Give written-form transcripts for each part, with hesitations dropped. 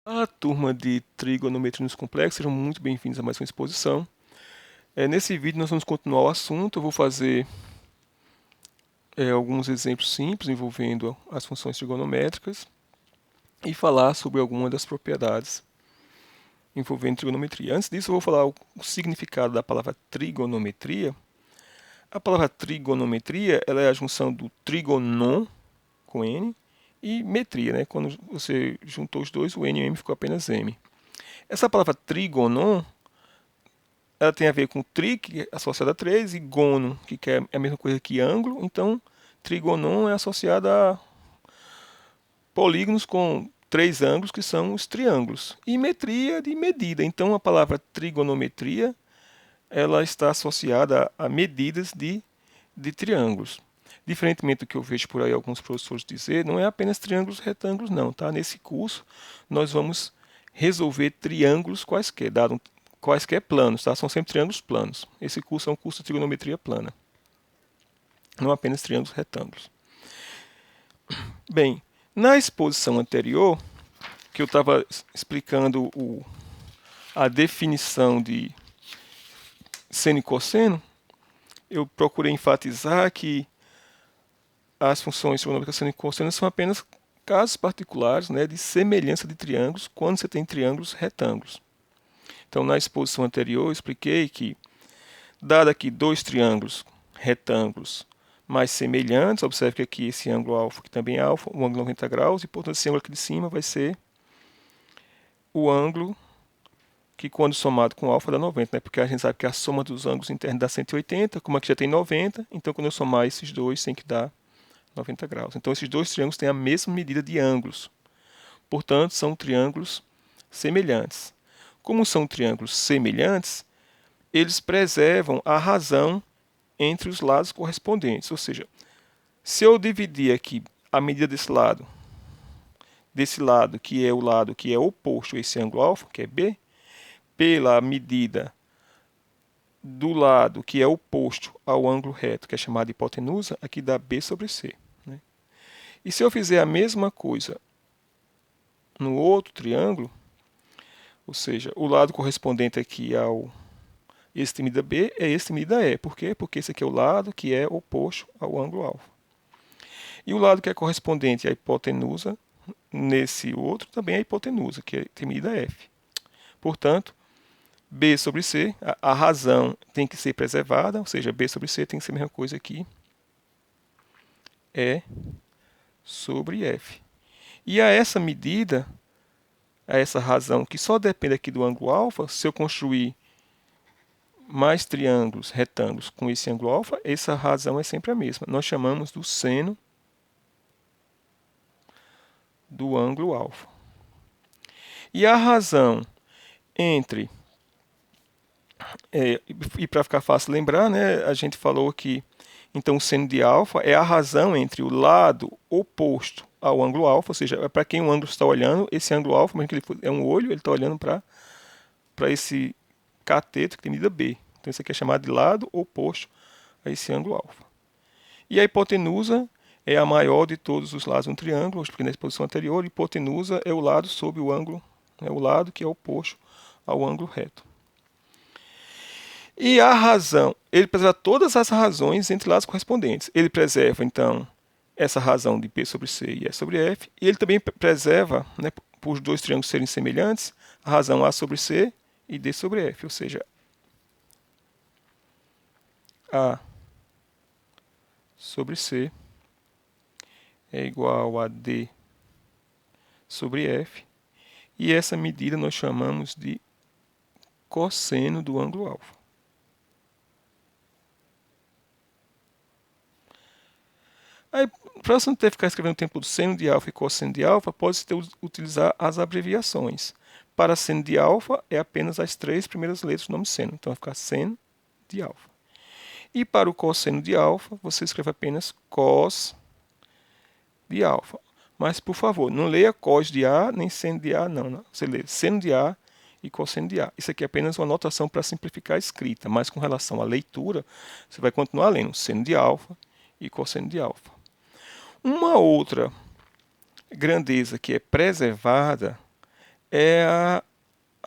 A turma de trigonometria nos complexos, sejam muito bem-vindos a mais uma exposição. Nesse vídeo nós vamos continuar o assunto, eu vou fazer alguns exemplos simples envolvendo as funções trigonométricas e falar sobre algumas das propriedades envolvendo trigonometria. Antes disso eu vou falar o significado da palavra trigonometria. A palavra trigonometria ela é a junção do trigonon, com N, e metria, né? Quando você juntou os dois, o N e o M ficou apenas M. Essa palavra trigonon ela tem a ver com tri, que é associada a 3, e gono, que é a mesma coisa que ângulo. Então, trigonon é associada a polígonos com 3 ângulos, que são os triângulos. E metria de medida. Então, a palavra trigonometria ela está associada a medidas de triângulos. Diferentemente do que eu vejo por aí alguns professores dizer, não é apenas triângulos retângulos, não. Tá? Nesse curso, nós vamos resolver triângulos quaisquer, dado quaisquer planos, tá? São sempre triângulos planos. Esse curso é um curso de trigonometria plana, não apenas triângulos retângulos. Bem, na exposição anterior, que eu estava explicando a definição de seno e cosseno, eu procurei enfatizar que as funções trigonométricas seno e cosseno são apenas casos particulares, né, de semelhança de triângulos quando você tem triângulos retângulos. Então, na exposição anterior, eu expliquei que, dado aqui dois triângulos retângulos mais semelhantes, observe que aqui esse ângulo alfa, que também é alfa, um ângulo 90 graus, e portanto esse ângulo aqui de cima vai ser o ângulo que quando somado com alfa dá 90, né? Porque a gente sabe que a soma dos ângulos internos dá 180, como aqui já tem 90, então quando eu somar esses dois tem que dar 90 graus. Então esses dois triângulos têm a mesma medida de ângulos, portanto são triângulos semelhantes. Como são triângulos semelhantes, eles preservam a razão entre os lados correspondentes. Ou seja, se eu dividir aqui a medida desse lado que é o lado que é oposto a esse ângulo alfa, que é B, pela medida do lado que é oposto ao ângulo reto, que é chamado de hipotenusa, aqui dá B sobre C. Né? E se eu fizer a mesma coisa no outro triângulo, ou seja, o lado correspondente aqui ao esse de medida B é esse de medida E. Por quê? Porque esse aqui é o lado que é oposto ao ângulo alfa. E o lado que é correspondente à hipotenusa, nesse outro, também é a hipotenusa, que tem medida F. Portanto, B sobre C, a razão tem que ser preservada, ou seja, B sobre C tem que ser a mesma coisa aqui, E sobre F. E a essa medida, a essa razão que só depende aqui do ângulo alfa, se eu construir mais triângulos retângulos com esse ângulo alfa, essa razão é sempre a mesma. Nós chamamos do seno do ângulo alfa. E a razão entre... e para ficar fácil lembrar, né, a gente falou que então o seno de alfa é a razão entre o lado oposto ao ângulo alfa, ou seja, para quem o ângulo está olhando, esse ângulo alfa, mesmo que ele é um olho, ele está olhando para esse cateto que tem medida B. Então isso aqui é chamado de lado oposto a esse ângulo alfa. E a hipotenusa é a maior de todos os lados de um triângulo, eu expliquei na exposição anterior, hipotenusa é o lado sob o ângulo, é o lado que é oposto ao ângulo reto. E a razão, ele preserva todas as razões entre lados correspondentes. Ele preserva, então, essa razão de P sobre C e E sobre F, e ele também preserva, né, por os dois triângulos serem semelhantes, a razão A sobre C e D sobre F, ou seja, A sobre C é igual a D sobre F, e essa medida nós chamamos de cosseno do ângulo alfa. Aí, para você não ter que ficar escrevendo o tempo todo seno de alfa e cosseno de alfa, pode-se utilizar as abreviações. Para seno de alfa, é apenas as 3 primeiras letras do nome seno. Então, vai ficar seno de alfa. E para o cosseno de alfa, você escreve apenas cos de alfa. Mas, por favor, não leia cos de A nem seno de A, não. Você lê seno de A e cosseno de A. Isso aqui é apenas uma anotação para simplificar a escrita, mas com relação à leitura, você vai continuar lendo seno de alfa e cosseno de alfa. Uma outra grandeza que é preservada é a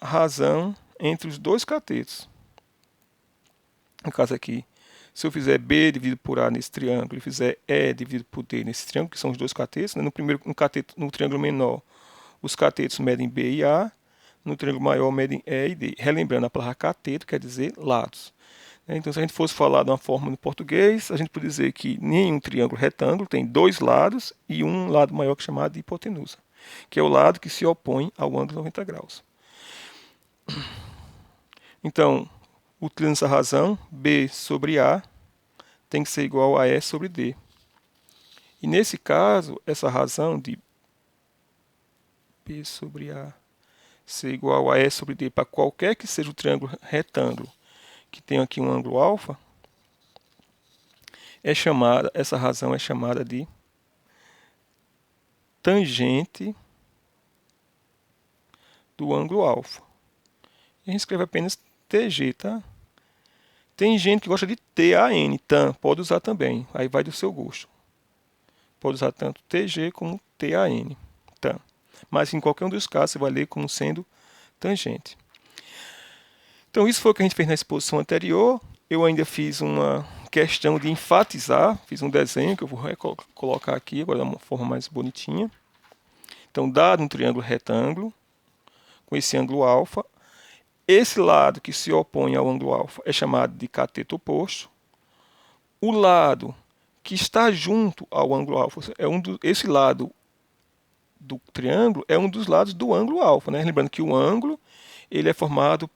razão entre os dois catetos. No caso aqui, se eu fizer B dividido por A nesse triângulo e fizer E dividido por D nesse triângulo, que são os dois catetos, né? No triângulo menor, os catetos medem B e A, no triângulo maior medem E e D. Relembrando, a palavra cateto quer dizer lados. Então, se a gente fosse falar de uma forma no português, a gente pode dizer que nenhum triângulo retângulo tem dois lados e um lado maior que é chamado de hipotenusa, que é o lado que se opõe ao ângulo de 90 graus. Então, utilizando essa razão, B sobre A tem que ser igual a E sobre D. E nesse caso, essa razão de B sobre A ser igual a E sobre D para qualquer que seja o triângulo retângulo que tem aqui um ângulo alfa, essa razão é chamada de tangente do ângulo alfa. E a gente escreve apenas TG, tá? Tem gente que gosta de TAN, tan, pode usar também, aí vai do seu gosto. Pode usar tanto TG como TAN, tan. Mas em qualquer um dos casos você vai ler como sendo tangente. Então isso foi o que a gente fez na exposição anterior. Eu ainda fiz uma questão de enfatizar, fiz um desenho que eu vou colocar aqui agora de uma forma mais bonitinha. Então, dado um triângulo retângulo, com esse ângulo alfa, esse lado que se opõe ao ângulo alfa é chamado de cateto oposto. O lado que está junto ao ângulo alfa, esse lado do triângulo é um dos lados do ângulo alfa, né? Lembrando que o ângulo ele é formado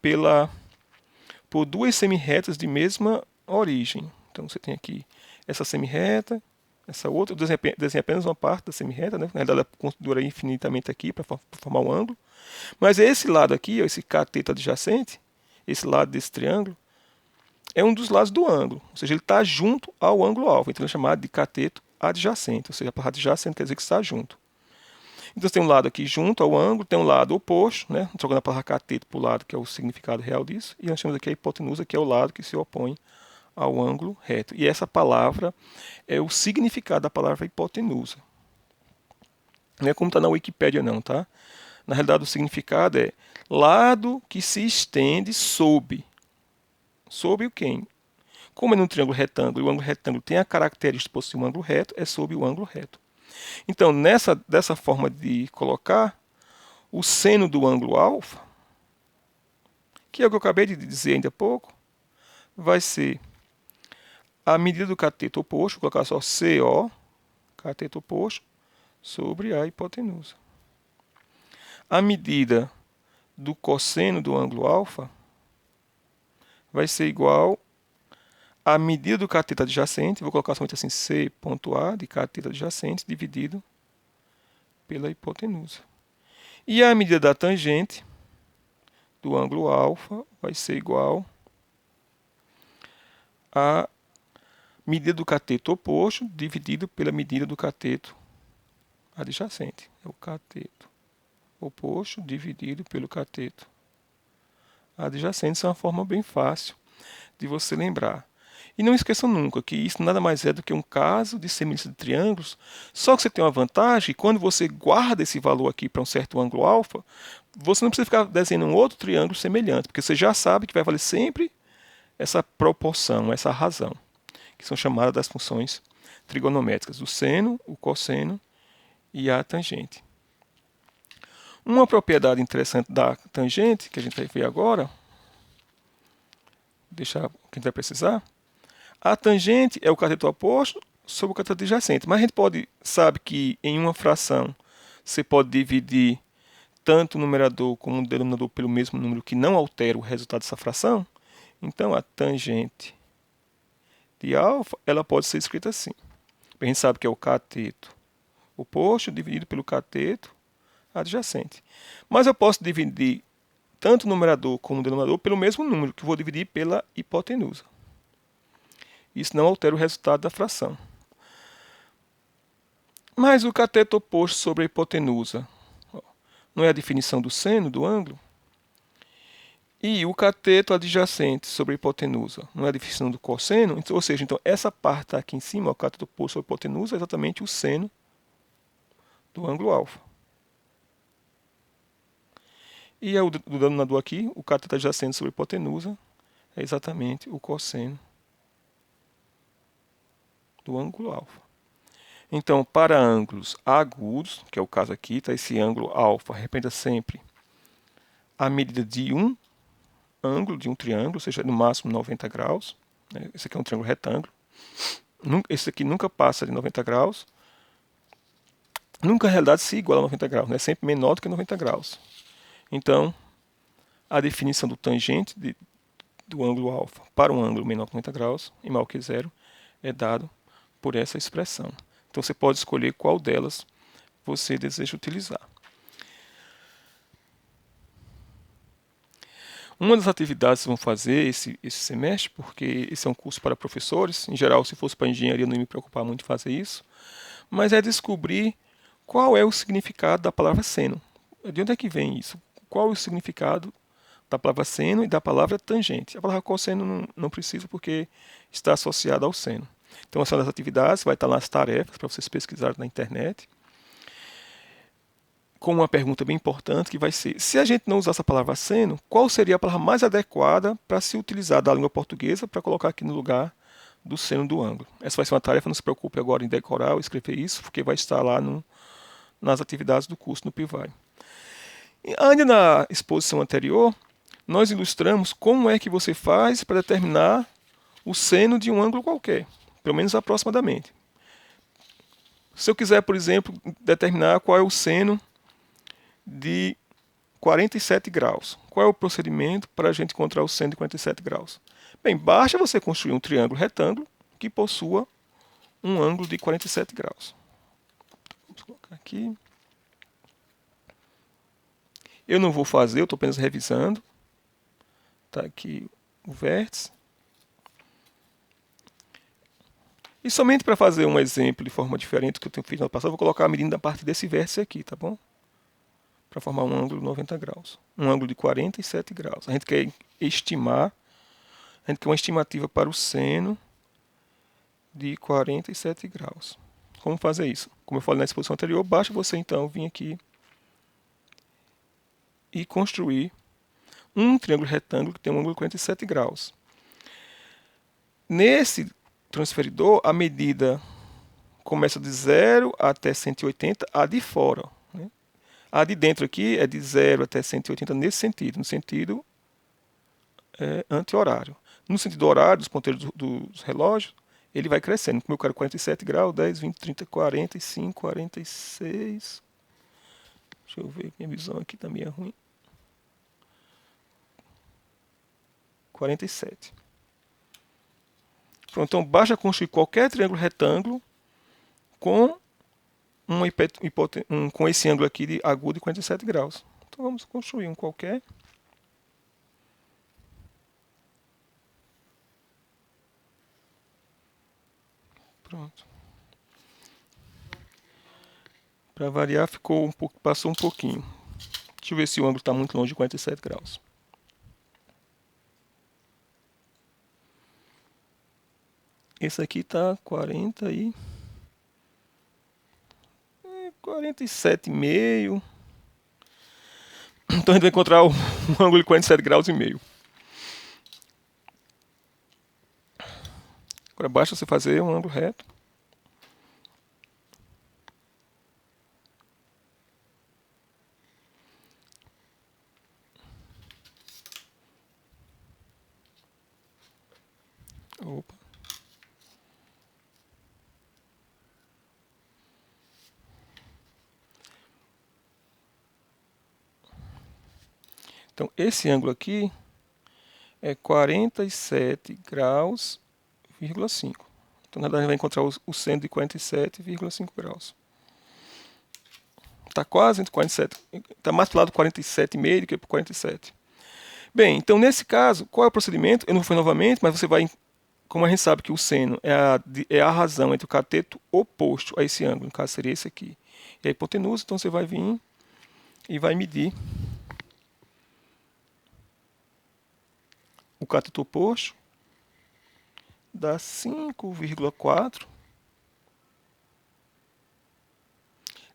por duas semirretas de mesma origem. Então você tem aqui essa semirreta, essa outra, eu desenhei apenas uma parte da semirreta, né? Na verdade, eu duraria infinitamente aqui para formar um ângulo. Mas esse lado aqui, esse cateto adjacente, esse lado desse triângulo, é um dos lados do ângulo. Ou seja, ele está junto ao ângulo alfa. Então ele é chamado de cateto adjacente. Ou seja, a palavra adjacente quer dizer que está junto. Então você tem um lado aqui junto ao ângulo, tem um lado oposto, né? Jogando a palavra cateto para o lado, que é o significado real disso. E nós temos aqui a hipotenusa, que é o lado que se opõe ao ângulo reto. E essa palavra é o significado da palavra hipotenusa. Não é como está na Wikipédia não, tá? Na realidade o significado é lado que se estende sob. Sob o quem? Como é num triângulo retângulo, e o ângulo retângulo tem a característica de possuir um ângulo reto, é sob o ângulo reto. Então, dessa forma de colocar, o seno do ângulo alfa, que é o que eu acabei de dizer ainda há pouco, vai ser a medida do cateto oposto, vou colocar só CO, cateto oposto, sobre a hipotenusa. A medida do cosseno do ângulo alfa vai ser igual à medida do cateto adjacente, vou colocar somente assim, C.A de cateto adjacente dividido pela hipotenusa. E a medida da tangente do ângulo alfa vai ser igual à medida do cateto oposto dividido pela medida do cateto adjacente. É o cateto oposto dividido pelo cateto adjacente. Isso é uma forma bem fácil de você lembrar. E não esqueçam nunca que isso nada mais é do que um caso de semelhança de triângulos, só que você tem uma vantagem, quando você guarda esse valor aqui para um certo ângulo alfa, você não precisa ficar desenhando um outro triângulo semelhante, porque você já sabe que vai valer sempre essa proporção, essa razão, que são chamadas das funções trigonométricas, o seno, o cosseno e a tangente. Uma propriedade interessante da tangente, que a gente vai ver agora, deixar o que a gente vai precisar, a tangente é o cateto oposto sobre o cateto adjacente, mas a gente sabe que em uma fração você pode dividir tanto o numerador como o denominador pelo mesmo número que não altera o resultado dessa fração. Então a tangente de alfa ela pode ser escrita assim. A gente sabe que é o cateto oposto dividido pelo cateto adjacente. Mas eu posso dividir tanto o numerador como o denominador pelo mesmo número, que eu vou dividir pela hipotenusa. Isso não altera o resultado da fração. Mas o cateto oposto sobre a hipotenusa não é a definição do seno do ângulo? E o cateto adjacente sobre a hipotenusa não é a definição do cosseno? Então, ou seja, então essa parte aqui em cima, o cateto oposto sobre a hipotenusa, é exatamente o seno do ângulo alfa. E o denominador aqui, o cateto adjacente sobre a hipotenusa, é exatamente o cosseno do ângulo alfa. Então, para ângulos agudos, que é o caso aqui, tá? Esse ângulo alfa representa sempre a medida de um ângulo, de um triângulo, ou seja, no máximo 90 graus. Né? Esse aqui é um triângulo retângulo. Esse aqui nunca passa de 90 graus. Nunca, na realidade, se iguala a 90 graus. É, né? Sempre menor do que 90 graus. Então, a definição do tangente do ângulo alfa para um ângulo menor que 90 graus e maior que zero é dado por essa expressão. Então, você pode escolher qual delas você deseja utilizar. Uma das atividades que vão fazer esse semestre, porque esse é um curso para professores, em geral, se fosse para engenharia, não ia me preocupar muito em fazer isso, mas é descobrir qual é o significado da palavra seno. De onde é que vem isso? Qual é o significado da palavra seno e da palavra tangente? A palavra cosseno não precisa porque está associada ao seno. Então, essa das atividades vai estar lá as tarefas para vocês pesquisarem na internet, com uma pergunta bem importante que vai ser: se a gente não usasse a palavra seno, qual seria a palavra mais adequada para se utilizar da língua portuguesa para colocar aqui no lugar do seno do ângulo? Essa vai ser uma tarefa, não se preocupe agora em decorar ou escrever isso, porque vai estar lá nas atividades do curso no Pivai. E ainda na exposição anterior, nós ilustramos como é que você faz para determinar o seno de um ângulo qualquer, pelo menos aproximadamente. Se eu quiser, por exemplo, determinar qual é o seno de 47 graus. Qual é o procedimento para a gente encontrar o seno de 47 graus? Bem, basta você construir um triângulo retângulo que possua um ângulo de 47 graus. Vamos colocar aqui. Eu não vou fazer, eu estou apenas revisando. Está aqui o vértice. E somente para fazer um exemplo de forma diferente do que eu tenho feito no passado, eu vou colocar a medida da parte desse vértice aqui, tá bom? Para formar um ângulo de 90 graus. Um ângulo de 47 graus. A gente quer estimar, a gente quer uma estimativa para o seno de 47 graus. Como fazer isso? Como eu falei na exposição anterior, basta você então vir aqui e construir um triângulo retângulo que tem um ângulo de 47 graus. Nesse transferidor, a medida começa de 0 até 180, a de fora. Né? A de dentro aqui é de 0 até 180 nesse sentido, no sentido anti-horário. No sentido horário, dos ponteiros dos relógios, ele vai crescendo. Como eu quero 47 graus, 10, 20, 30, 45, 46. Deixa eu ver, minha visão aqui também é ruim. 47. Pronto, então basta construir qualquer triângulo retângulo com com esse ângulo aqui de agudo de 47 graus. Então vamos construir um qualquer. Pronto. Para variar, passou um pouquinho. Deixa eu ver se o ângulo está muito longe de 47 graus. Esse aqui está 47,5. Então a gente vai encontrar um ângulo de 47 graus e meio. Agora basta você fazer um ângulo reto. Opa. Então, esse ângulo aqui é 47 graus, 5. Então, na verdade, a gente vai encontrar o seno de 47,5 graus. Está quase entre 47. Está mais para o lado do 47,5 do que para o 47. Bem, então, nesse caso, qual é o procedimento? Eu não vou fazer novamente, mas você vai... Como a gente sabe que o seno é a razão entre o cateto oposto a esse ângulo, no caso seria esse aqui, e a hipotenusa, então você vai vir e vai medir o cateto oposto, dá 5,4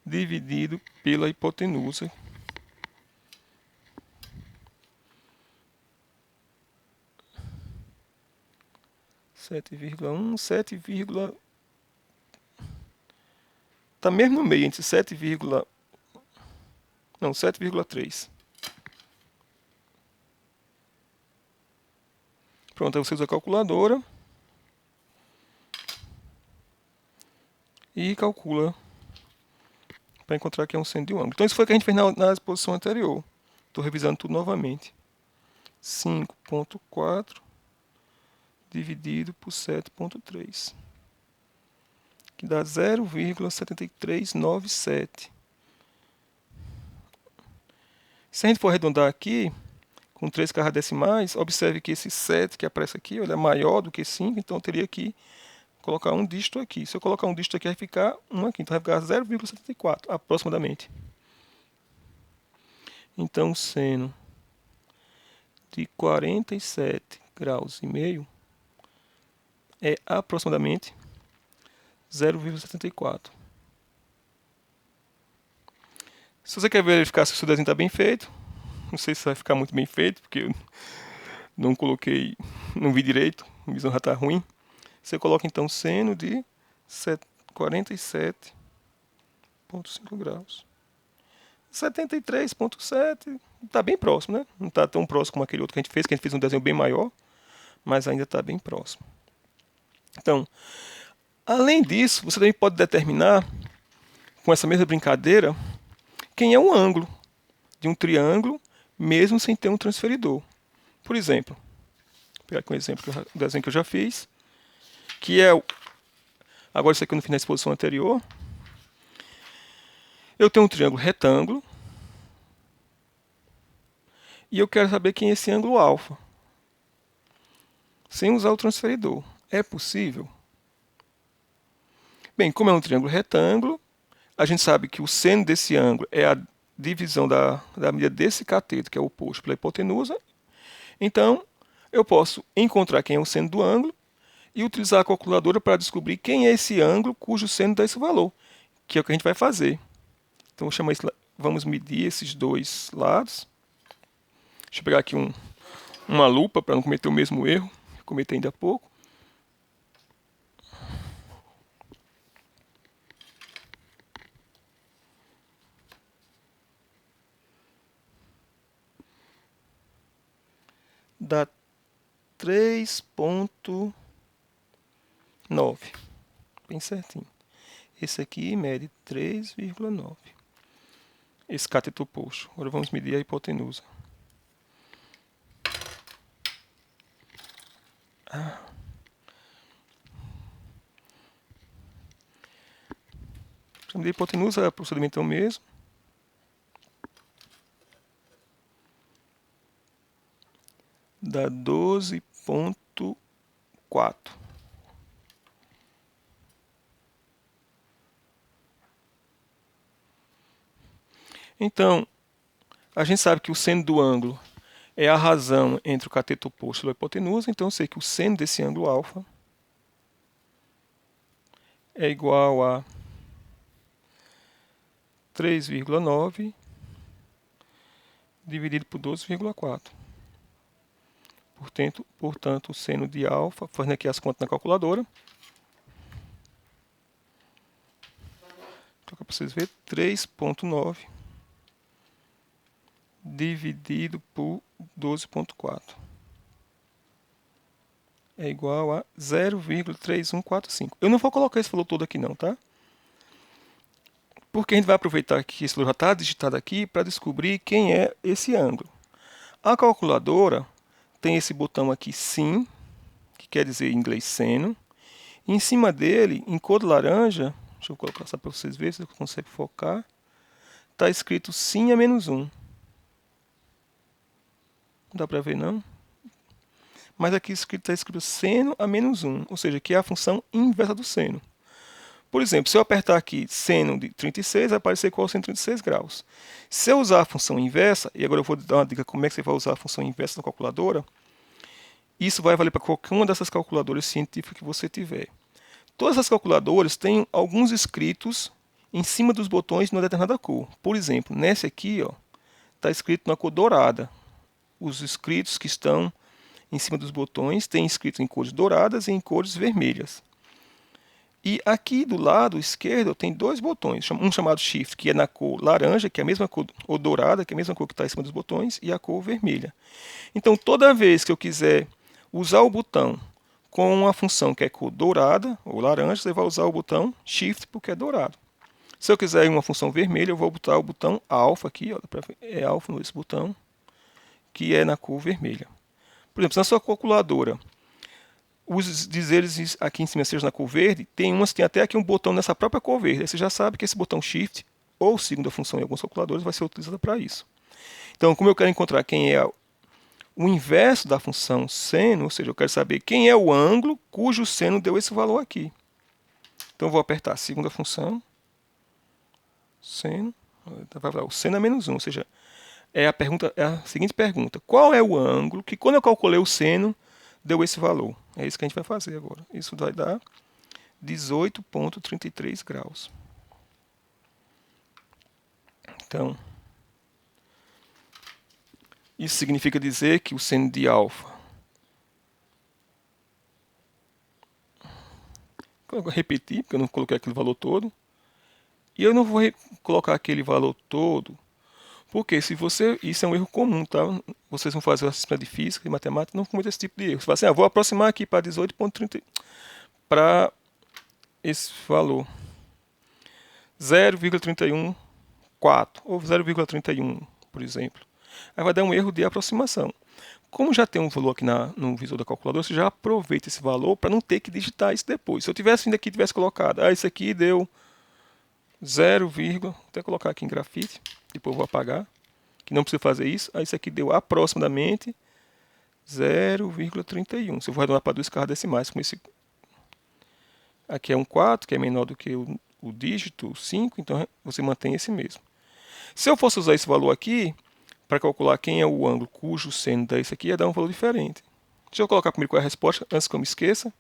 dividido pela hipotenusa, 7,1, 7, tá mesmo no meio, entre 7, não, 7,3. Pronto, aí você usa a calculadora e calcula para encontrar que é um seno de um ângulo. Então isso foi o que a gente fez na exposição anterior. Estou revisando tudo novamente. 5,4 dividido por 7,3, que dá 0,7397. Se a gente for arredondar aqui, com 3 cargas decimais, observe que esse 7 que aparece aqui, ele é maior do que 5, então eu teria que colocar um dígito aqui. Se eu colocar um dígito aqui, vai ficar 1 aqui, então vai ficar 0,74, aproximadamente. Então, o seno de 47 graus e meio é aproximadamente 0,74. Se você quer verificar se o seu desenho está bem feito, não sei se vai ficar muito bem feito, porque eu não coloquei, não vi direito, a visão já está ruim. Você coloca então seno de 47,5 graus. 73,7, está bem próximo, né? Não está tão próximo como aquele outro que a gente fez um desenho bem maior, mas ainda está bem próximo. Então, além disso, você também pode determinar, com essa mesma brincadeira, quem é o ângulo de um triângulo, mesmo sem ter um transferidor. Por exemplo, vou pegar aqui um exemplo, um desenho que eu já fiz, que é, agora isso aqui eu não fiz na exposição anterior. Eu tenho um triângulo retângulo, e eu quero saber quem é esse ângulo alfa, sem usar o transferidor. É possível? Bem, como é um triângulo retângulo, a gente sabe que o seno desse ângulo é a divisão da medida desse cateto, que é o oposto pela hipotenusa. Então, eu posso encontrar quem é o seno do ângulo e utilizar a calculadora para descobrir quem é esse ângulo cujo seno dá esse valor, que é o que a gente vai fazer. Então, vamos medir esses dois lados. Deixa eu pegar aqui uma lupa para não cometer o mesmo erro que eu cometi ainda há pouco. Dá 3,9. Bem certinho. Esse aqui mede 3,9. Esse cateto oposto. Agora vamos medir a hipotenusa. Para medir a hipotenusa, o procedimento é o mesmo. Dá 12,4. Então, a gente sabe que o seno do ângulo é a razão entre o cateto oposto e a hipotenusa, então eu sei que o seno desse ângulo alfa é igual a 3,9 dividido por 12,4. Portanto, o seno de alfa, fazendo aqui as contas na calculadora, para vocês verem, 3,9 dividido por 12,4 é igual a 0,3145. Eu não vou colocar esse valor todo aqui não, tá? Porque a gente vai aproveitar que esse valor já está digitado aqui para descobrir quem é esse ângulo. A calculadora tem esse botão aqui, sim, que quer dizer em inglês seno. E em cima dele, em cor de laranja, deixa eu colocar só para vocês verem se eu consigo focar, está escrito sim a menos 1. Não dá para ver não? Mas aqui está escrito seno a menos 1, ou seja, que é a função inversa do seno. Por exemplo, se eu apertar aqui seno de 36, vai aparecer qual 136 graus. Se eu usar a função inversa, e agora eu vou dar uma dica como é que você vai usar a função inversa na calculadora, isso vai valer para qualquer uma dessas calculadoras científicas que você tiver. Todas as calculadoras têm alguns escritos em cima dos botões de uma determinada cor. Por exemplo, nessa aqui está escrito na cor dourada os escritos que estão em cima dos botões tem escrito em cores douradas e em cores vermelhas. E aqui do lado esquerdo tem dois botões, um chamado Shift, que é na cor laranja, que é a mesma cor, ou dourada, que é a mesma cor que está em cima dos botões, e a cor vermelha. Então, toda vez que eu quiser usar o botão com uma função que é cor dourada ou laranja, você vai usar o botão Shift porque é dourado. Se eu quiser uma função vermelha, eu vou botar o botão alfa aqui, ó, é alfa nesse botão, que é na cor vermelha. Por exemplo, na sua calculadora, os dizeres aqui em cima sejam na cor verde, tem umas que tem até aqui um botão nessa própria cor verde. Aí você já sabe que esse botão Shift, ou segunda função em alguns calculadores, vai ser utilizado para isso. Então, como eu quero encontrar quem é o inverso da função seno, ou seja, eu quero saber quem é o ângulo cujo seno deu esse valor aqui. Então, eu vou apertar a segunda função, seno, o seno é menos 1, ou seja, é a seguinte pergunta: qual é o ângulo que, quando eu calculei o seno, deu esse valor? É isso que a gente vai fazer agora. Isso vai dar 18,33 graus. Então, isso significa dizer que o seno de alfa, eu vou repetir, porque eu não coloquei aquele valor todo, e eu não vou colocar aquele valor todo, porque se você, isso é um erro comum, tá? Vocês vão fazer o sistema de física e matemática, não cometam esse tipo de erro. Você fala assim, vou aproximar aqui para 18,30 para esse valor 0,314 ou 0,31, por exemplo. Aí vai dar um erro de aproximação. Como já tem um valor aqui no visor da calculadora, você já aproveita esse valor para não ter que digitar isso depois. Se eu tivesse vindo aqui e tivesse colocado, isso aqui deu 0, vou até colocar aqui em grafite, depois eu vou apagar, que não precisa fazer isso. Isso aqui deu aproximadamente 0,31. Se eu vou arredondar para 2 casas decimais, como esse aqui é um 4, que é menor do que o dígito 5, então você mantém esse mesmo. Se eu fosse usar esse valor aqui, para calcular quem é o ângulo cujo seno dá isso aqui, ia dar um valor diferente. Deixa eu colocar primeiro qual é a resposta, antes que eu me esqueça.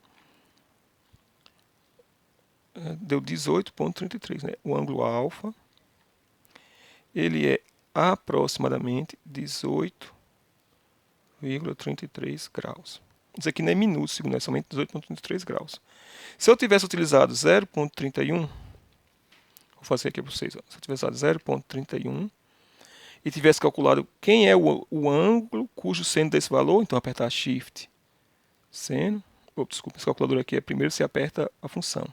Deu 18,33, né? O ângulo alfa, ele é aproximadamente 18,33 graus. Isso aqui não é minuto, segundo, é somente 18,33 graus. Se eu tivesse utilizado 0,31, vou fazer aqui para vocês, ó. Se eu tivesse usado 0,31 e tivesse calculado quem é o ângulo cujo seno desse valor, então apertar Shift, seno, desculpa, esse calculador aqui é primeiro você aperta a função.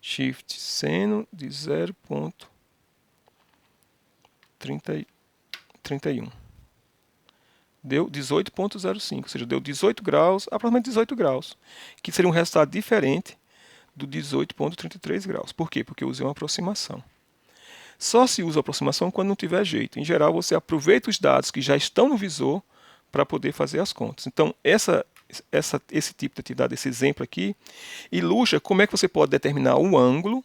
Shift, seno de 0,31. Deu 18,05, ou seja, deu 18 graus, aproximadamente 18 graus, que seria um resultado diferente do 18,33 graus. Por quê? Porque eu usei uma aproximação. Só se usa aproximação quando não tiver jeito. Em geral, você aproveita os dados que já estão no visor para poder fazer as contas. Então, esse tipo de atividade, esse exemplo aqui, ilustra como é que você pode determinar o ângulo.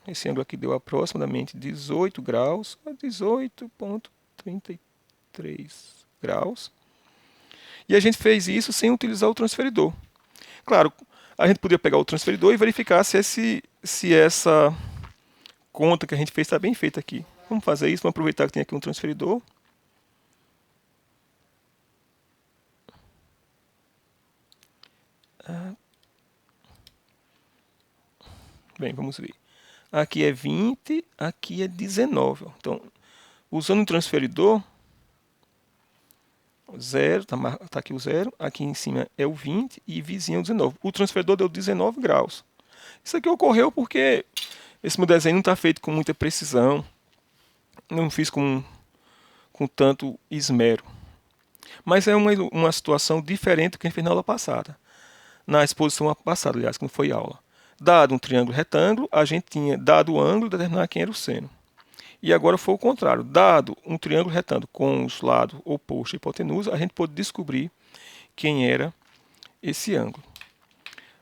Esse ângulo aqui deu aproximadamente 18 graus, 18,33 graus. E a gente fez isso sem utilizar o transferidor. Claro, a gente podia pegar o transferidor e verificar se essa conta que a gente fez está bem feita aqui. Vamos fazer isso, vamos aproveitar que tem aqui um transferidor. Bem, vamos ver. Aqui é 20, aqui é 19. Então, usando o transferidor, 0, tá aqui o 0, aqui em cima é o 20 e vizinho é o 19. O transferidor deu 19 graus. Isso aqui ocorreu porque esse meu desenho não está feito com muita precisão, não fiz com tanto esmero. Mas é uma situação diferente do que a gente fez na aula passada. Na exposição passada, aliás, que não foi aula. Dado um triângulo retângulo, a gente tinha dado o ângulo e determinar quem era o seno. E agora foi o contrário. Dado um triângulo retângulo com os lados oposto e hipotenusa, a gente pôde descobrir quem era esse ângulo.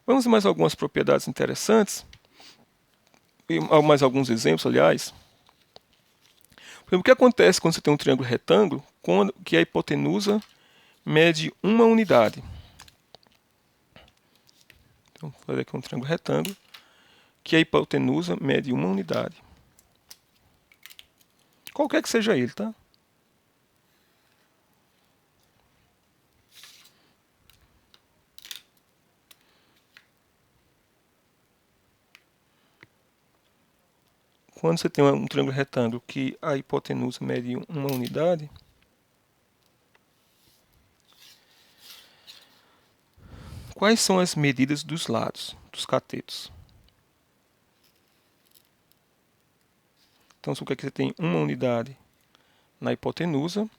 Vamos ver mais algumas propriedades interessantes. Mais alguns exemplos, aliás. Por exemplo, o que acontece quando você tem um triângulo retângulo que a hipotenusa mede uma unidade? Então, vou fazer aqui um triângulo retângulo que a hipotenusa mede uma unidade. Qualquer que seja ele, tá? quando você tem um triângulo retângulo que a hipotenusa mede 1 unidade, quais são as medidas dos lados, dos catetos? Então, se você tem 1 unidade na hipotenusa,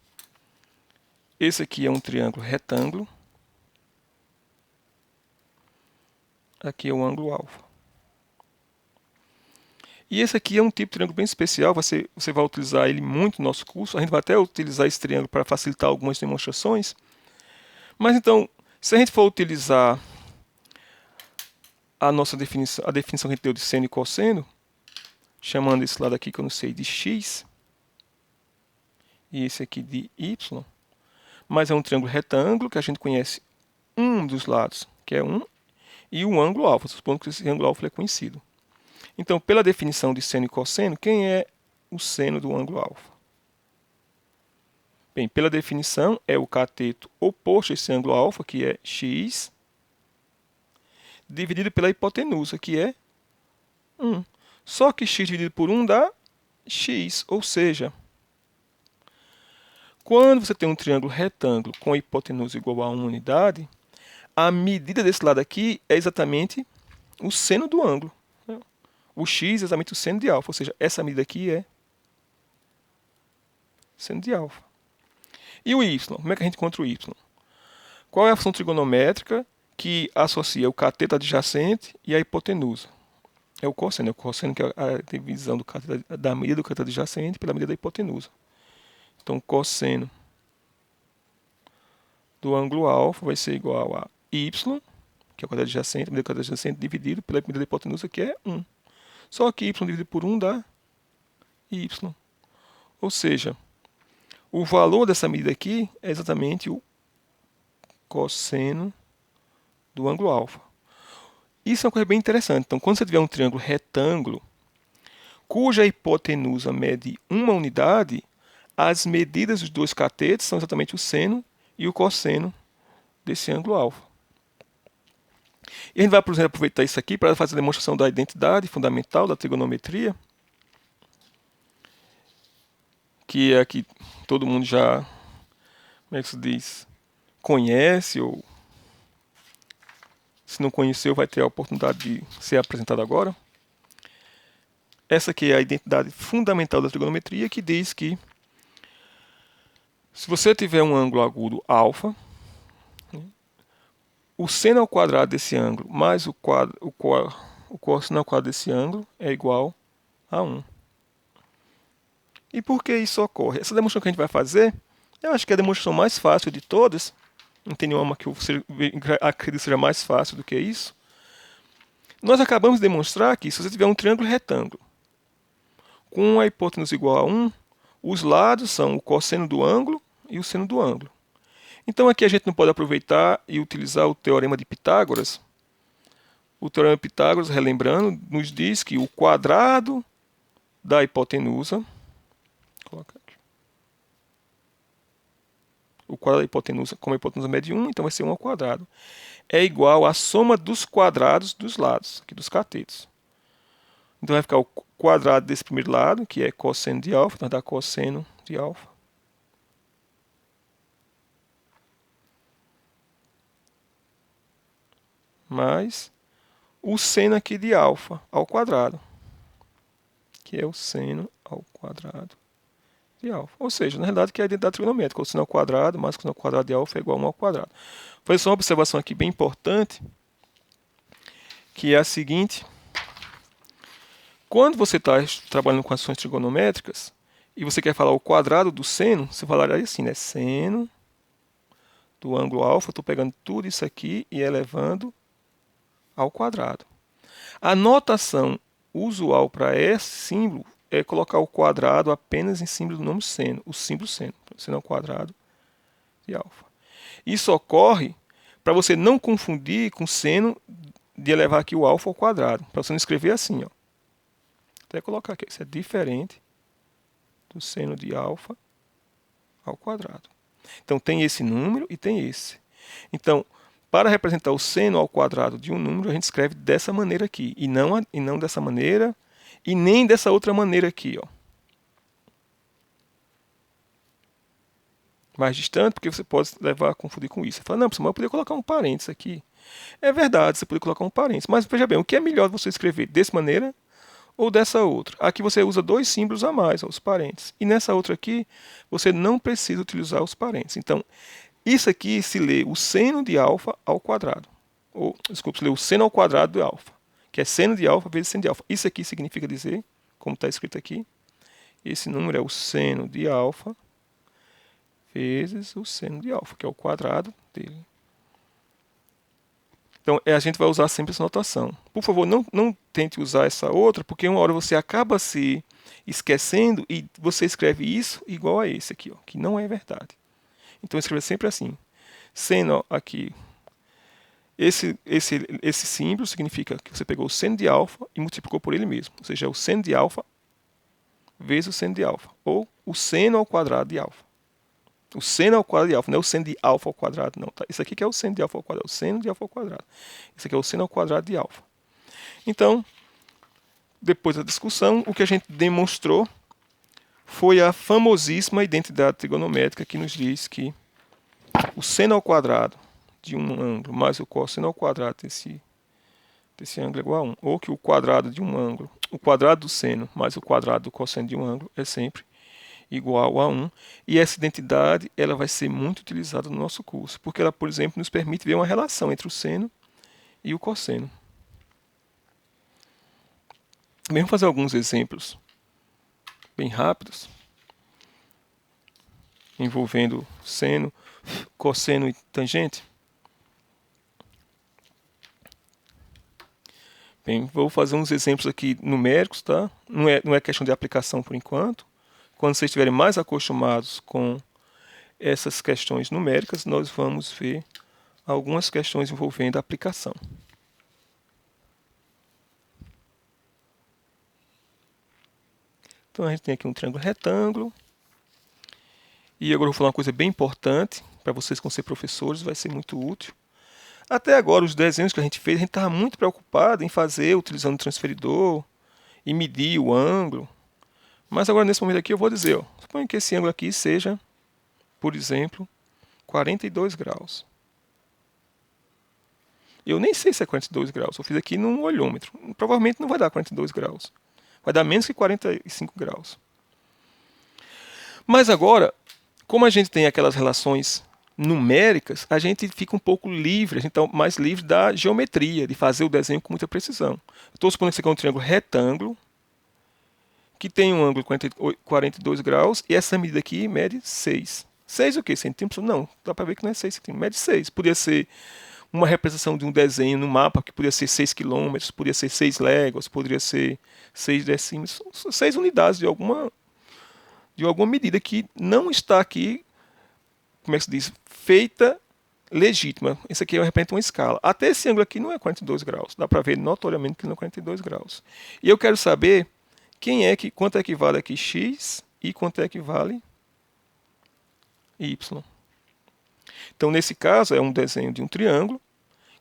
esse aqui é um triângulo retângulo, aqui é o ângulo alfa. E esse aqui é um tipo de triângulo bem especial, você vai utilizar ele muito no nosso curso, a gente vai até utilizar esse triângulo para facilitar algumas demonstrações. Mas então, se a gente for utilizar a nossa definição, a definição que a gente deu de seno e cosseno, chamando esse lado aqui que eu não sei de x, e esse aqui de y, mas é um triângulo retângulo que a gente conhece um dos lados, que é 1, e o ângulo alfa, supondo que esse ângulo alfa é conhecido. Então, pela definição de seno e cosseno, quem é o seno do ângulo alfa? Bem, pela definição, é o cateto oposto a esse ângulo alfa, que é x, dividido pela hipotenusa, que é 1. Só que x dividido por 1 dá x, ou seja, quando você tem um triângulo retângulo com a hipotenusa igual a 1 unidade, a medida desse lado aqui é exatamente o seno do ângulo. O x é exatamente o seno de alfa, ou seja, essa medida aqui é seno de alfa. E o y? Como é que a gente encontra o y? Qual é a função trigonométrica que associa o cateto adjacente e a hipotenusa? É o cosseno. O cosseno que é a divisão do cateto, da medida do cateto adjacente pela medida da hipotenusa. Então, cosseno do ângulo alfa vai ser igual a y, que é o cateto adjacente, a medida do cateto adjacente dividido pela medida da hipotenusa, que é 1. Só que y dividido por 1 dá y. Ou seja, o valor dessa medida aqui é exatamente o cosseno do ângulo alfa. Isso é uma coisa bem interessante. Então, quando você tiver um triângulo retângulo, cuja hipotenusa mede 1 unidade, as medidas dos dois catetos são exatamente o seno e o cosseno desse ângulo alfa. E a gente vai, por exemplo, aproveitar isso aqui para fazer a demonstração da identidade fundamental da trigonometria, que é a que todo mundo já, como é que se diz, conhece, ou se não conheceu vai ter a oportunidade de ser apresentado agora. Essa aqui é a identidade fundamental da trigonometria, que diz que se você tiver um ângulo agudo alfa, o seno ao quadrado desse ângulo mais o cosseno ao quadrado desse ângulo é igual a 1. E por que isso ocorre? Essa demonstração que a gente vai fazer, eu acho que é a demonstração mais fácil de todas. Não tem nenhuma que eu acredito seja mais fácil do que isso. Nós acabamos de demonstrar que se você tiver um triângulo retângulo com a hipotenusa igual a 1, os lados são o cosseno do ângulo e o seno do ângulo. Então aqui a gente não pode aproveitar e utilizar o teorema de Pitágoras. O teorema de Pitágoras, relembrando, nos diz que o quadrado da hipotenusa, o quadrado da hipotenusa, como a hipotenusa mede 1, então vai ser 1 ao quadrado, é igual à soma dos quadrados dos lados, aqui dos catetos. Então vai ficar o quadrado desse primeiro lado, que é cosseno de alfa, então vai dar cosseno de alfa. Mais o seno aqui de alfa ao quadrado, que é o seno ao quadrado de alfa. Ou seja, na realidade, que é a identidade trigonométrica. O seno ao quadrado mais o seno ao quadrado de alfa é igual a 1 ao quadrado. Vou fazer só uma observação aqui bem importante, que é a seguinte. Quando você está trabalhando com ações trigonométricas e você quer falar o quadrado do seno, você falaria assim, né? Seno do ângulo alfa, estou pegando tudo isso aqui e elevando ao quadrado. A notação usual para esse símbolo é colocar o quadrado apenas em símbolo do nome seno, o símbolo seno, seno ao quadrado de alfa. Isso ocorre para você não confundir com seno de elevar aqui o alfa ao quadrado, para você não escrever assim, ó. Até colocar aqui, isso é diferente do seno de alfa ao quadrado. Então tem esse número e tem esse. Então, para representar o seno ao quadrado de um número, a gente escreve dessa maneira aqui, e não dessa maneira, E nem dessa outra maneira aqui, ó. Mais distante, porque você pode levar a confundir com isso. Você fala, não, mas eu poderia colocar um parênteses aqui. É verdade, você pode colocar um parênteses. Mas veja bem, o que é melhor você escrever dessa maneira ou dessa outra? Aqui você usa dois símbolos a mais, os parênteses. E nessa outra aqui, você não precisa utilizar os parênteses. Então, isso aqui se lê o seno de alfa ao quadrado. Ou, desculpa, se lê o seno ao quadrado de alfa. Que é seno de alfa vezes seno de alfa. Isso aqui significa dizer, como está escrito aqui, esse número é o seno de alfa vezes o seno de alfa, que é o quadrado dele. Então, a gente vai usar sempre essa notação. Por favor, não tente usar essa outra, porque uma hora você acaba se esquecendo e você escreve isso igual a esse aqui, ó, que não é verdade. Então, escreva sempre assim. Seno aqui. Esse símbolo significa que você pegou o seno de alfa e multiplicou por ele mesmo. Ou seja, é o seno de alfa vezes o seno de alfa. Ou o seno ao quadrado de alfa. O seno ao quadrado de alfa, não é o seno de alfa ao quadrado, não. Tá? Isso aqui que é o seno de alfa ao quadrado, o seno de alfa ao quadrado. Isso aqui é o seno ao quadrado de alfa. Então, depois da discussão, o que a gente demonstrou foi a famosíssima identidade trigonométrica que nos diz que o seno ao quadrado de um ângulo mais o cosseno ao quadrado desse ângulo é igual a 1. Ou que o quadrado de um ângulo, o quadrado do seno mais o quadrado do cosseno de um ângulo é sempre igual a 1, e essa identidade ela vai ser muito utilizada no nosso curso, porque ela, por exemplo, nos permite ver uma relação entre o seno e o cosseno. Vamos fazer alguns exemplos bem rápidos, envolvendo seno, cosseno e tangente. Bem, vou fazer uns exemplos aqui numéricos, tá? Não é questão de aplicação por enquanto. Quando vocês estiverem mais acostumados com essas questões numéricas, nós vamos ver algumas questões envolvendo a aplicação. Então a gente tem aqui um triângulo retângulo. E agora eu vou falar uma coisa bem importante para vocês que vão ser professores, vai ser muito útil. Até agora, os desenhos que a gente fez, a gente estava muito preocupado em fazer utilizando o transferidor e medir o ângulo. Mas agora, nesse momento aqui, eu vou dizer, ó, suponha que esse ângulo aqui seja, por exemplo, 42 graus. Eu nem sei se é 42 graus, eu fiz aqui num olhômetro. Provavelmente não vai dar 42 graus. Vai dar menos que 45 graus. Mas agora, como a gente tem aquelas relações numéricas, a gente fica um pouco livre, a gente está mais livre da geometria, de fazer o desenho com muita precisão. Estou supondo que isso aqui é um triângulo retângulo, que tem um ângulo de 42 graus, e essa medida aqui mede 6. 6 o quê? Centímetros? Não, dá para ver que não é 6 centímetros, mede 6. Podia ser uma representação de um desenho no mapa, que podia ser 6 quilômetros, podia ser 6 léguas, poderia ser 6 decímetros, 6 unidades de alguma medida que não está aqui, como é que se diz, feita legítima. Isso aqui representa uma escala. Até esse ângulo aqui não é 42 graus. Dá para ver notoriamente que não é 42 graus. E eu quero saber quanto equivale aqui x e quanto equivale y. Então, nesse caso, é um desenho de um triângulo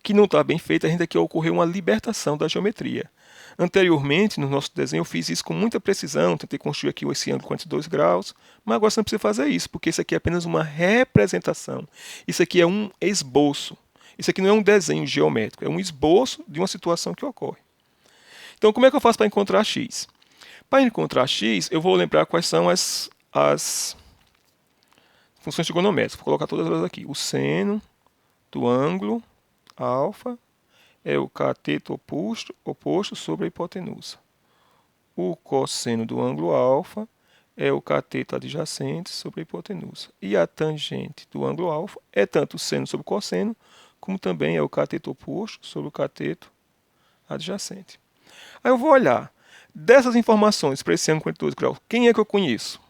que não está bem feito. A gente aqui ocorreu uma libertação da geometria. Anteriormente, no nosso desenho, eu fiz isso com muita precisão, tentei construir aqui esse ângulo 42 graus, mas agora você não precisa fazer isso, porque isso aqui é apenas uma representação. Isso aqui é um esboço. Isso aqui não é um desenho geométrico, é um esboço de uma situação que ocorre. Então, como é que eu faço para encontrar x? Para encontrar x, eu vou lembrar quais são as funções trigonométricas. Vou colocar todas elas aqui. O seno do ângulo alfa é o cateto oposto sobre a hipotenusa. O cosseno do ângulo alfa é o cateto adjacente sobre a hipotenusa. E a tangente do ângulo alfa é tanto o seno sobre o cosseno, como também é o cateto oposto sobre o cateto adjacente. Aí eu vou olhar. Dessas informações para esse ângulo 42 graus, quem é que eu conheço?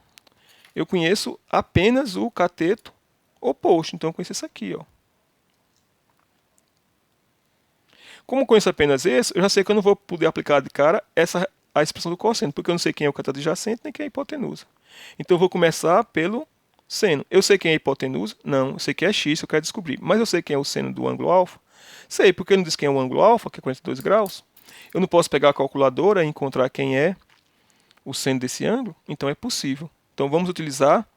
Eu conheço apenas o cateto oposto. Então eu conheço esse aqui, ó. Como eu conheço apenas esse, eu já sei que eu não vou poder aplicar de cara a expressão do cosseno, porque eu não sei quem é o cateto adjacente nem quem é a hipotenusa. Então eu vou começar pelo seno. Eu sei quem é a hipotenusa? Não. Eu sei que é x, eu quero descobrir. Mas eu sei quem é o seno do ângulo alfa? Sei, porque ele não diz quem é o ângulo alfa, que é 42 graus. Eu não posso pegar a calculadora e encontrar quem é o seno desse ângulo, então é possível. Então vamos utilizar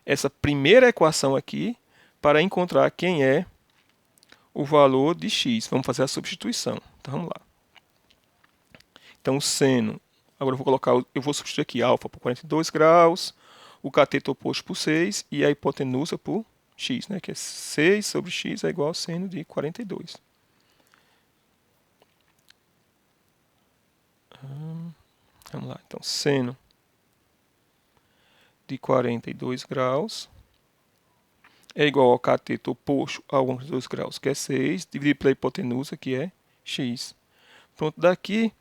essa primeira equação aqui para encontrar quem é o valor de x. Vamos fazer a substituição. Então vamos lá. Então o seno, agora eu vou substituir aqui alfa por 42 graus, o cateto oposto por 6 e a hipotenusa por x, né, que é 6 sobre x é igual ao seno de 42. Vamos lá, então seno de 42 graus é igual ao cateto oposto ao ângulo de 2 graus, que é 6, dividido pela hipotenusa, que é x. Pronto, daqui,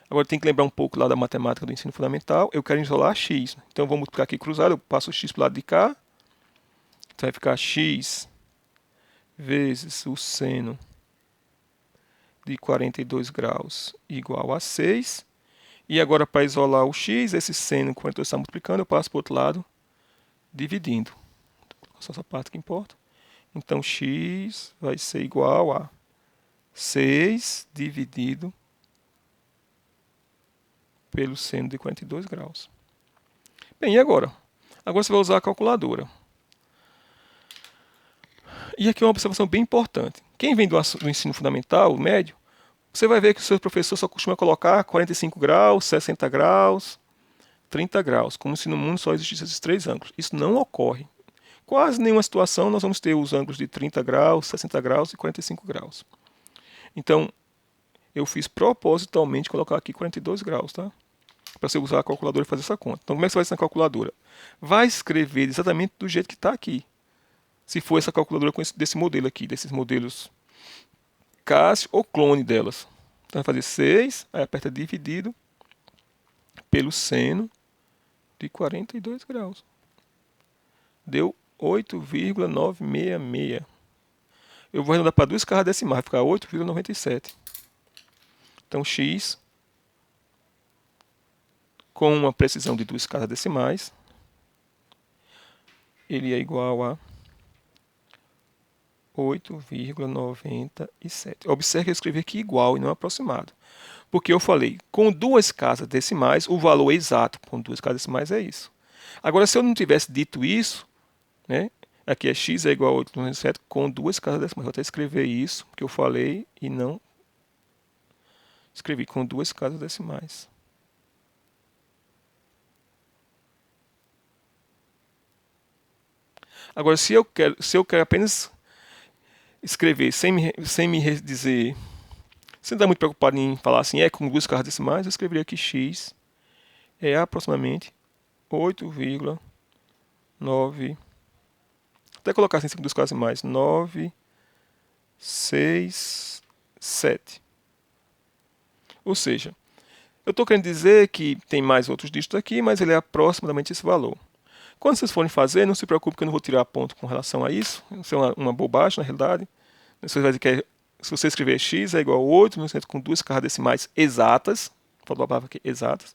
agora tem que lembrar um pouco lá da matemática do ensino fundamental, eu quero isolar x. Então eu vou multiplicar aqui cruzado, eu passo o x para o lado de cá, então vai ficar x vezes o seno de 42 graus igual a 6. E agora, para isolar o x, esse seno, como eu estou multiplicando, eu passo para o outro lado, dividindo. Só essa parte que importa. Então, x vai ser igual a 6 dividido pelo seno de 42 graus. Bem, e agora? Agora você vai usar a calculadora. E aqui é uma observação bem importante. Quem vem do ensino fundamental, médio, você vai ver que o seu professor só costuma colocar 45 graus, 60 graus, 30 graus, como se no mundo só existissem esses três ângulos. Isso não ocorre. Quase nenhuma situação nós vamos ter os ângulos de 30 graus, 60 graus e 45 graus. Então, eu fiz propositalmente colocar aqui 42 graus, tá? Para você usar a calculadora e fazer essa conta. Então, como é que você vai fazer na calculadora? Vai escrever exatamente do jeito que está aqui. Se for essa calculadora desse modelo aqui, desses modelos Cássio ou clone delas. Então, vai fazer 6, aí aperta dividido pelo seno de 42 graus. Deu 8,966. Eu vou arredondar para duas casas decimais, vai ficar 8,97. Então, x, com uma precisão de duas casas decimais, ele é igual a 8,97. Observe que eu escrevi aqui igual e não aproximado. Porque eu falei, com duas casas decimais, o valor exato com duas casas decimais é isso. Agora, se eu não tivesse dito isso, né, aqui é x é igual a 8,97 com duas casas decimais. Vou até escrever isso, que eu falei e não escrevi com duas casas decimais. Agora, se eu quero apenas escrever sem me dizer, sem estar muito preocupado em falar assim, com duas casas decimais, eu escreveria aqui x é aproximadamente 8,9, até colocar assim, duas casas decimais, 967. Ou seja, eu estou querendo dizer que tem mais outros dígitos aqui, mas ele é aproximadamente esse valor. Quando vocês forem fazer, não se preocupe que eu não vou tirar ponto com relação a isso. Isso é uma bobagem, na realidade. Você vai dizer que se você escrever x é igual a 8 com duas casas decimais exatas, faltou a palavra aqui, exatas,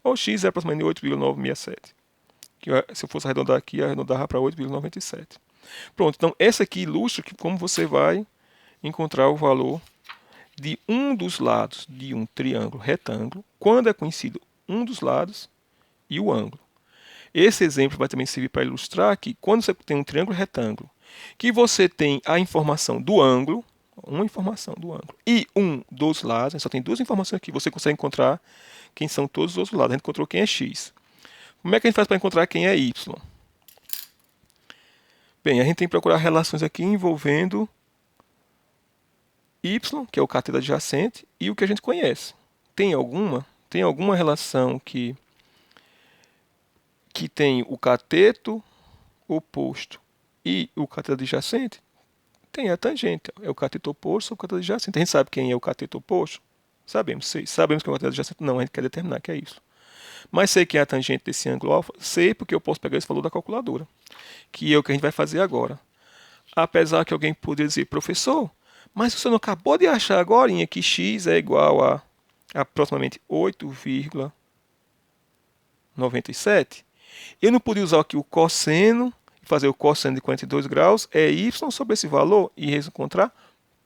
ou x é aproximadamente 8,967. Que se eu fosse arredondar aqui, eu arredondava para 8,97. Pronto, então essa aqui ilustra que como você vai encontrar o valor de um dos lados de um triângulo retângulo, quando é conhecido um dos lados e o ângulo. Esse exemplo vai também servir para ilustrar que quando você tem um triângulo retângulo, que você tem a informação do ângulo, uma informação do ângulo, e um dos lados, só tem duas informações aqui, você consegue encontrar quem são todos os outros lados. A gente encontrou quem é x. Como é que a gente faz para encontrar quem é y? Bem, a gente tem que procurar relações aqui envolvendo y, que é o cateto adjacente, e o que a gente conhece. Tem alguma relação que tem o cateto oposto e o cateto adjacente? Tem a tangente. É o cateto oposto ou o cateto adjacente. A gente sabe quem é o cateto oposto? Sabemos. Sabemos que é o cateto adjacente? Não, a gente quer determinar que é isso. Mas sei quem é a tangente desse ângulo alfa? Sei, porque eu posso pegar esse valor da calculadora, que é o que a gente vai fazer agora. Apesar que alguém poderia dizer, professor, mas você não acabou de achar agora que x é igual a aproximadamente 8,97? Eu não podia usar aqui o cosseno, fazer o cosseno de 42 graus, é y sobre esse valor e encontrar?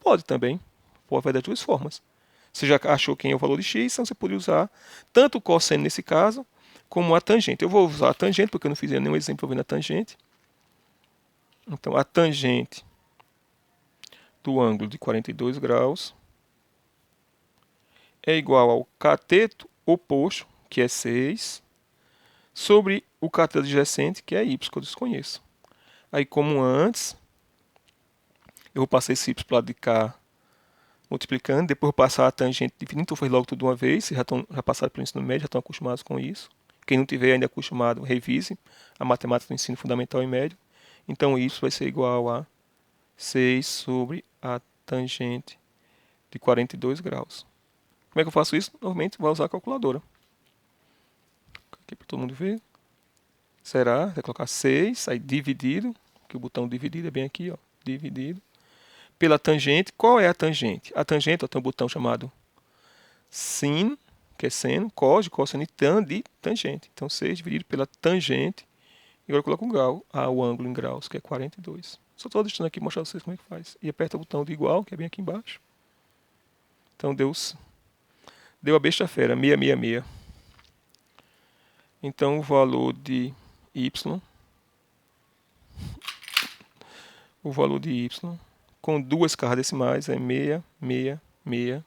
Pode também. Pode fazer das duas formas. Você já achou quem é o valor de x, então você poderia usar tanto o cosseno nesse caso, como a tangente. Eu vou usar a tangente porque eu não fiz nenhum exemplo envolvendo a tangente. Então, a tangente do ângulo de 42 graus é igual ao cateto oposto, que é 6, sobre o cateto adjacente, que é y, que eu desconheço. Aí, como antes, eu vou passar esse y para o lado de cá, multiplicando, depois eu vou passar a tangente dividindo, então foi logo tudo de uma vez, vocês já passaram pelo ensino médio, já estão acostumados com isso. Quem não tiver ainda acostumado, revise a matemática do ensino fundamental e médio. Então, isso vai ser igual a 6 sobre a tangente de 42 graus. Como é que eu faço isso? Normalmente, vou usar a calculadora. Aqui para todo mundo ver. Será? Vai colocar 6, aí dividido, que o botão dividido é bem aqui, ó, dividido. Pela tangente, qual é a tangente? A tangente, ó, tem um botão chamado sin, que é seno, cos, cosseno e tan de tangente. Então, 6 dividido pela tangente. E agora eu coloco o ângulo em graus, que é 42. Só estou deixando aqui mostrar para vocês como é que faz. E aperta o botão de igual, que é bem aqui embaixo. Então, deu a besta fera, 666. Então, o valor de y, com duas cargas decimais é 666.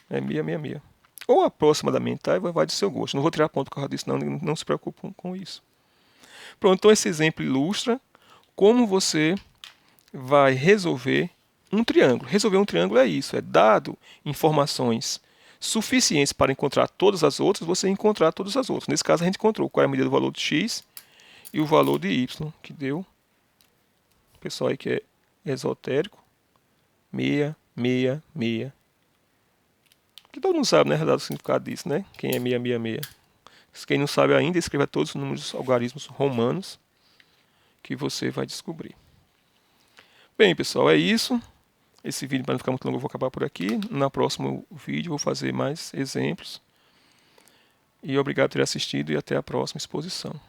É 666. Ou aproximadamente, tá? Vai do seu gosto. Não vou tirar ponto por causa disso, não se preocupe com isso. Pronto, então esse exemplo ilustra como você vai resolver um triângulo. Resolver um triângulo é isso, é dado informações suficientes para encontrar todas as outras, você encontrar todas as outras. Nesse caso a gente encontrou qual é a medida do valor de x e o valor de y, que deu, o pessoal aí que é esotérico, 666. Que todo mundo sabe, né, o significado disso, né? Quem é 666? Quem não sabe ainda, escreva todos os números algarismos romanos que você vai descobrir. Bem, pessoal, é isso. Esse vídeo, para não ficar muito longo, eu vou acabar por aqui. No próximo vídeo, eu vou fazer mais exemplos. E obrigado por ter assistido e até a próxima exposição.